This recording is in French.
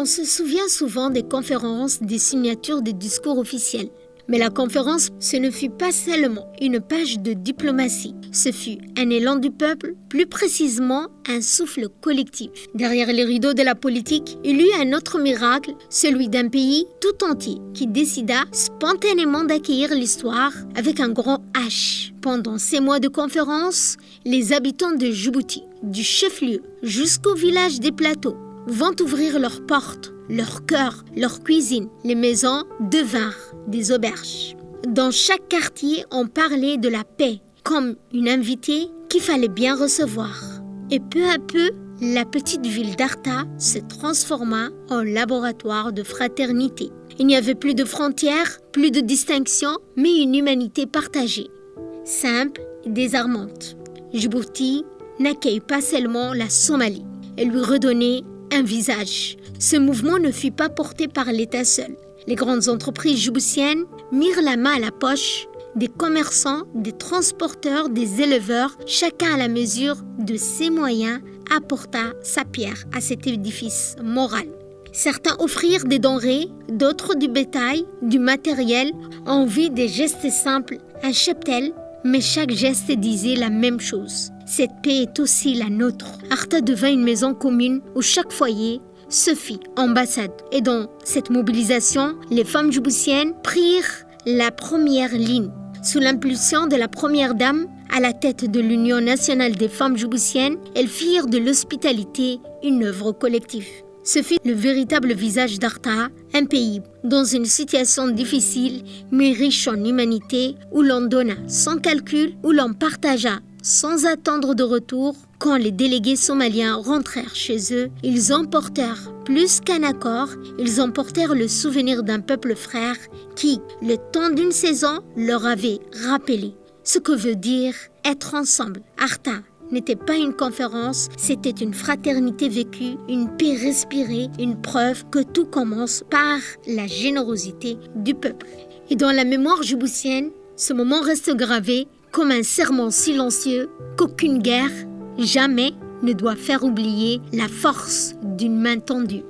On se souvient souvent des conférences, des signatures des discours officiels. Mais la conférence, ce ne fut pas seulement une page de diplomatie. Ce fut un élan du peuple, plus précisément un souffle collectif. Derrière les rideaux de la politique, il y eut un autre miracle, celui d'un pays tout entier qui décida spontanément d'accueillir l'histoire avec un grand H. Pendant ces mois de conférence, les habitants de Djibouti, du chef-lieu jusqu'au village des plateaux, vont ouvrir leurs portes, leurs cœurs, leurs cuisines. Les maisons devinrent des auberges. Dans chaque quartier, on parlait de la paix comme une invitée qu'il fallait bien recevoir. Et peu à peu, la petite ville d'Arta se transforma en laboratoire de fraternité. Il n'y avait plus de frontières, plus de distinctions, mais une humanité partagée, simple et désarmante. Djibouti n'accueille pas seulement la Somalie, elle lui redonnait un visage. Ce mouvement ne fut pas porté par l'État seul. Les grandes entreprises djiboutiennes mirent la main à la poche, des commerçants, des transporteurs, des éleveurs, chacun à la mesure de ses moyens apporta sa pierre à cet édifice moral. Certains offrirent des denrées, d'autres du bétail, du matériel, en vue des gestes simples, un cheptel, mais chaque geste disait la même chose. Cette paix est aussi la nôtre. Arta devint une maison commune où chaque foyer se fit ambassade. Et dans cette mobilisation, les femmes djiboutiennes prirent la première ligne. Sous l'impulsion de la première dame, à la tête de l'Union nationale des femmes djiboutiennes, elles firent de l'hospitalité une œuvre collective. Ce fut le véritable visage d'Arta, un pays dans une situation difficile mais riche en humanité, où l'on donna sans calcul, où l'on partagea sans attendre de retour. Quand les délégués somaliens rentrèrent chez eux, ils emportèrent plus qu'un accord, ils emportèrent le souvenir d'un peuple frère qui, le temps d'une saison, leur avait rappelé ce que veut dire être ensemble. Arta n'était pas une conférence, c'était une fraternité vécue, une paix respirée, une preuve que tout commence par la générosité du peuple. Et dans la mémoire djiboutienne, ce moment reste gravé comme un serment silencieux qu'aucune guerre, jamais, ne doit faire oublier la force d'une main tendue.